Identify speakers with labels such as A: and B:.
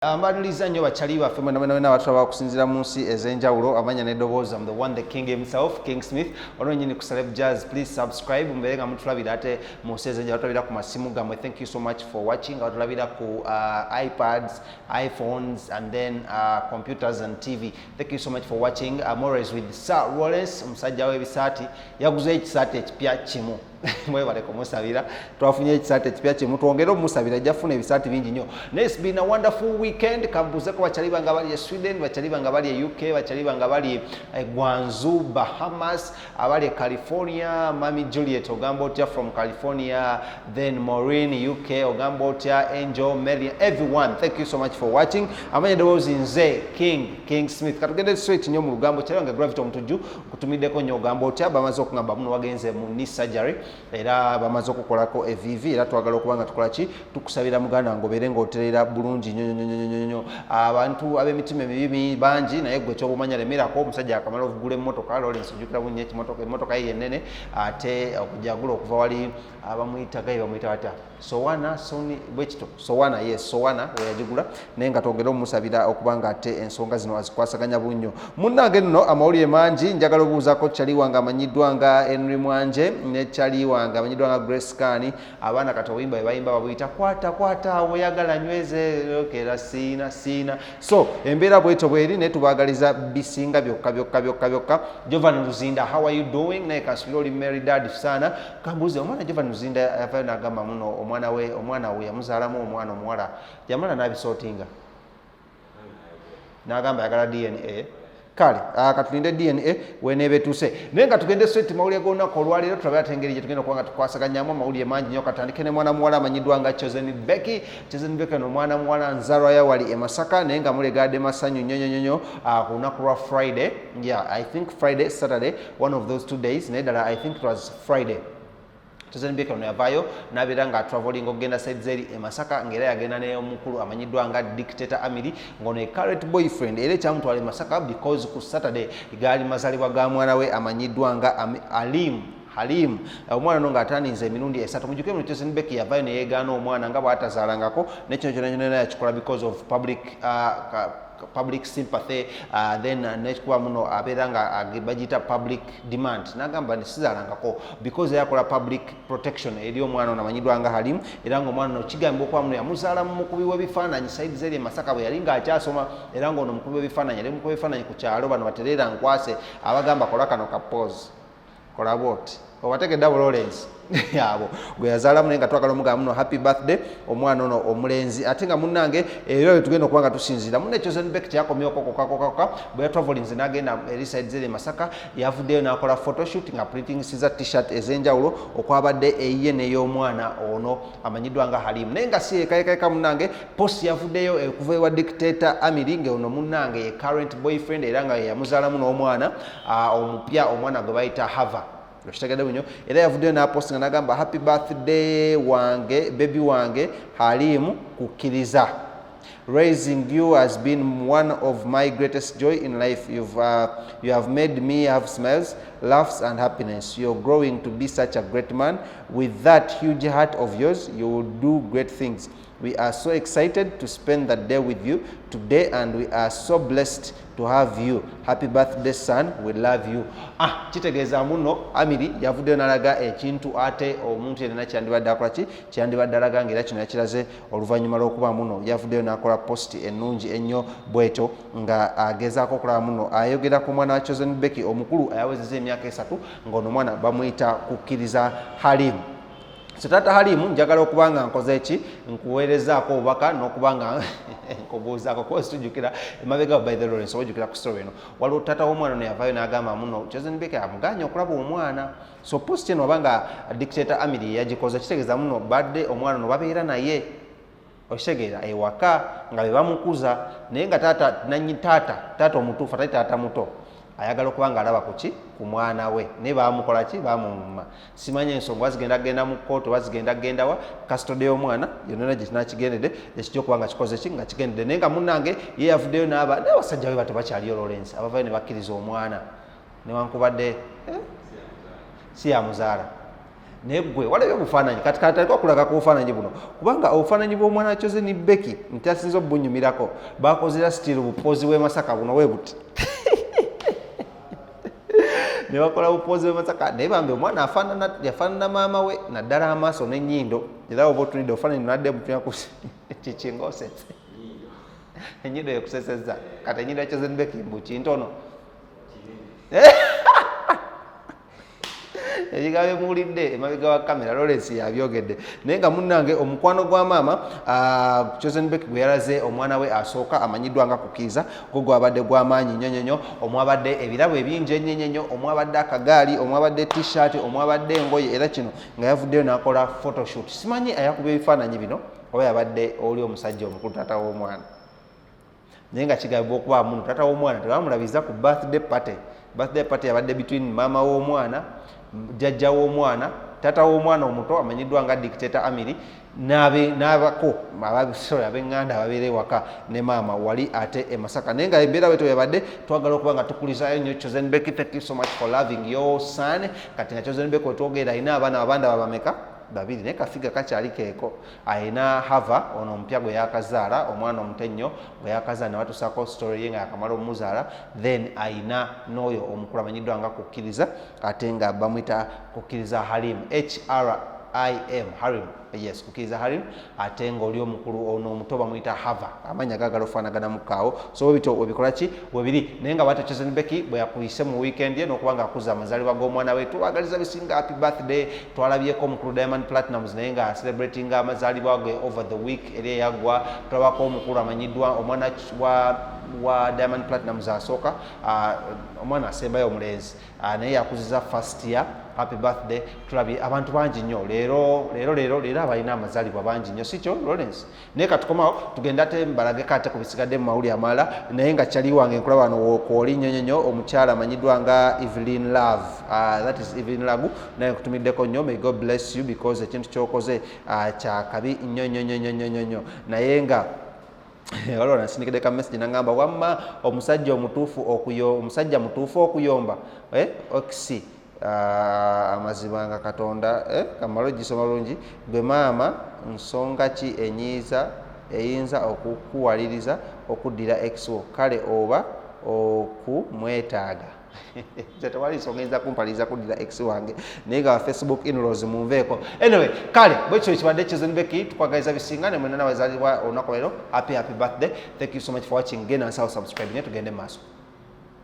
A: Mbaliriza nnyo bakyali baffe mwenna abatulaba okusinziira mu nsi ez'enjawulo amanya n'eddoboozi the one the king himself King Smith olwo nnyini ku Celeb Jazz. Please subscribe mubeere nga mutulabira ate mu nsi ez'enjawulo tulabira ku masimu gammwe. Thank you so much for watching. Tulabira ku iPads, iPhones and then computers and TV. Thank you so much for watching. I'm always with Sir Rollins omusajja w'ebisaati yaguze ekisaati ekipya kimu mwebale kumusabira twafunye ekisaati ekipya kimu twongere omusabira ajja kufuna ebisaati bingi nnyo. It's been a wonderful weekend. Kambuzeko bakyali banga bali e Sweden, bakyali banga bali e UK, bakyali banga bali e Guangzhou, Bahamas, abali e California. Mami Juliet ogamba otya from California, then Maureen UK ogamba otya, Angel, Mary, everyone. Thank you so much for watching. Amanya eddoboozi nze King Smith. Katugende straight nnyo mu lugambo kyali nga Gravity omutujju kutumiddeko nnyo ogamba otya bamaze okungamba muno wagenze mu knee surgery era bamaze okukolako EVV era twagala okuba nga tukola ki tukusabira muganda ngo obeere ng'oterera bulungi nnyo. Abantu ab'emitima emibi bangi naye gwe ky'obumanya lemerako omusajja akamala okugula emmotoka Lawrence ojjukira bunnya emmotoka ye ennene ate okujagula okuva wali abamuyita bata Sowana Soni bwekito Sowana we yagigula naye nga twongera omusabira okuba nga ate ensonga zino azikwasaganya bunnyo. Munnange nno amawulire mangi njagala obuuzaako Kyali wange amanyiddwa nga Henry Mwanje ne Kyali wange amanyiddwa nga Grace Kani. Abaana kati obuyimba bwe bayimba babuyita kwata weyagala nyweze okera siina so embeera bwetyo bweri naye tubaagaliza bisinga byokka. Jovan Luzinda, how are you doing? Naye kasubira oli married dad sana kambuuze omwana Jovan Luzinda yavayo n'agamba muno omwana we yamuzaalamu omwana omuwala yamala n'abisootinga n'agamba ayagala DNA kale katulinde DNA weneeba etuuse naye nga tugende straight mawulire g'olunaku olwaleero tulabira ate engeri gye tugenda okuba nga tukwasaganyamu amawulire mangi nnyo. Katandike ne mwana muwala amanyiddwa nga Choosen Becky. Choosen Becky no mwana muwala nzaalwa yawali e Masaka naye nga mulegadde masanyu nnyo ku lunaku lwa Friday. I think Friday, Saturday, one of those 2 days naye ddala I think it was Friday. Choosen Becky ono yavaayo n'abeera nga traveling okugenda sides eri e Masaka ng'era yagenda ne Omukulu amanyiddwa nga Dictator Amiri ng'ono current boyfriend era ekyamutwala e Masaka because ku Saturday gaali mazaalibwa ga mwana we amanyiddwa nga Hrim. Omwana no ng'ataninze emirundi esatu. Mujjuke mu Choosen Becky yavaayo ne yeegaana omwana nga bw'atazaalangako nekino kyonna yakikola because of public sympathy then nekuba muno abeera nga bagiyita public demand n'agamba nesizaalangako because yakola public protection eri omwana ono amanyiddwa nga Hrim era ng'omwana ono kigambibwa okuba muno yamuzaala mu mukubi w'ebifaananyi saidizi eri e Masaka bwe yali ng'akyasoma era ng'ono omukubi w'ebifaananyi yali mukubi w'ebifaananyi ku kyalo bano batereera nkwase abagamba kola kano ka pause kola bwoti obategedde abo Lawrence abo gwe yazaalamu naye nga twagala omugamba muno happy birthday omwana ono omulenzi ate nga munnange era bwe tugenda okuba nga tusinziira munne Choosen Becky kyakomyeko kokakoka bwe yatwavolinze n'agenda eri sides eri Masaka yavuddeyo n'akola photoshoot nga printingisiza t-shirt ez'enjawulo okwabadde eyiye n'ey'omwana ono amanyiddwa nga Hrim naye nga si ekayekayeka munnange post yavuddeyo okuva ewa Dictator Amiri ng'ono munnange ye current boyfriend era nga yamuzaalamu n'omwana omupya omwana gwe bayita Hava okitegedde bunyo era yavuddeyo n'apostinga n'agamba happy birthday wange baby wange Hrim kukkiriza. Raising you has been one of my greatest joy in life. You have made me have smiles, laughs and happiness. You're growing to be such a great man. With that huge heart of yours, you will do great things. We are so excited to spend that day with you today and we are so blessed to have you. Happy birthday son, we love you. Kitegeeza muno Amiri yavuddeyo n'alaga ekintu ate omuntu yenna kyandibadde akola ki kyandibadde alaga ng'era kino yakiraze oluvannyuma lw'okuba muno yavuddeyo n'akola post ennungi ennyo bwetyo nga agezaako okulaba muno ayogera ku mwana wa Choosen Becky omukulu ayawezezza emyaka 3 ng'ono mwana bamuyita kukkiriza Hrim. So tata Hrim njagala okuba nga nkoze eki nkuweerezaako obubaka n'okuba nga nkubuuzaako kuba situjjukira emabega by the Lawrence ojjukira ku story eno waliwo tata w'omwana ono yavaayo n'agamba muno Choosen Becky amuganya okulaba omwana so post eno oba nga Dictator Amiri yagikoze kitegeeza muno badde omwana ono babeera naye okitegeera ewaka nga be bamukuza naye nga taata omutuufu atali taata muto ayagala okuba nga alaba kuki ku mwana we naye bamukola ki bamumuma simanya ensonga bazigenda genda mu kkooti bazigenda gendawa custody y'omwana yonna gye kinakigendedde ekijja okuba nga kikoze ki nga kigendedde naye nga munnange ye yavuddeyo n'aba naye abasajja be bato bakyaliyo Lawrence abavayo ne bakkiriza omwana newankubadde si yamuzaala negwe walabye bufaananyi kati aliko okulaga ku bufaananyi buno kubanga obufaananyi bw'omwana Choosen Becky nti asinza obunyumirako bakozera sitiiru bupozi w'e Masaka buno bwe buti ne bakola bupozi w'e Masaka naye bambi omwana yafaanana maama we naddala amaaso n'ennyindo era oba otunidde obufaananyi nadde mutunya ku kikinga osese ennyindo yekusesezza kati ennyindo ya Choosen Becky mbukintono ebigambo bimuwulidde emabega wa kamera Lawrence yabyogedde naye nga munnange omukwano gwa maama Choosen Becky gwe yalaze omwana we asooka amanyiddwa nga kukiiza gwo gwabadde gw'amaanyi nnyo omwabadde ebirabo ebingi ennyo omwabadde akagaali omwabadde t-shirt omwabadde engoye era kino nga yavuddeyo n'akola photoshoot simanyi ayakubye ebifaananyi bino oba yabadde oli omusajja omukulu taata w'omwana naye nga kigambibwa okuba munu taata w'omwana tebamulabiza ku birthday party yabadde between maama w'omwana jjajja w'omwana taata w'omwana omuto amanyiddwa nga dictator Amiri n'abako ab'enganda ababeera ewaka ne maama wali ate e Masaka naye nga embeera bweto yabadde twagala okuba nga tukulizayo nnyo Choosen Becky. Thank you so much for loving your son. Kati nga Choosen Becky wetwogera alina abaana abanda babameka babiri naye kafiga kakyali keeko ayina hava ono omupya gwe yakazaala omwana omuto ennyo gwe yakazaala nebatusaako story ye nga yakamala omumuzaala then ayina n'oyo omukulu amanyiddwa nga kukkiriza ate nga bamwita kukkiriza Hrim Hrim yes kukkiriza Hrim ate nga oli omukulu ono omuto bamwita hava amanya gagala ofaanagana mukaawo so bityo webikola ki webiri naye nga bwate Choosen Becky bwe yakuyise mu weekend ye n'okuba nga akuza amazaalibwa g'omwana we tubagaliza bisinga happy birthday twalabyeko omukulu Diamond Platnumz naye nga celebrating amazaalibwa ge over the week eri eyaggwa tulabako omukulu amanyiddwa omwana wa Diamond Platnumz asooka omwana asembayo omulenzi naye yakuziza first year happy birthday tulabye abantu bangi nnyo leero abalina amazaalibwa bangi nnyo sikyo Lawrence naye katukomawo tugenda ate mbalageko ate ku bisigadde mu mawuli amala naye nga kyali wange nkulaba wano kwoli nnyo omukyala amanyiddwa nga Evelyn Love that is Evelyn Lagu naye nkutumiddeko nnyo may God bless you because ekintu kyokoze kyakabi nnyo naye nga waliwo nasindikidde ka message nangamba wamma omusajja mutuufu okuyomba oxy amazima nga Katonda kamalo gisoma bulungi gwe maama nsonga ki eyinza okukuwaliriza okuddira exwo kale oba okumwetaaga tewali nsonga eyinza kumpaliriza kuddira ex wange naye nga Facebook inlaws munveeko anyway kale bwekyo kibadde Choosen Becky tukwagaliza bisinga ne mwena n'abazaalibwa olunaku leero happy birthday. Thank you so much for watching. Genda nsawo subscribe ne tugende maaso.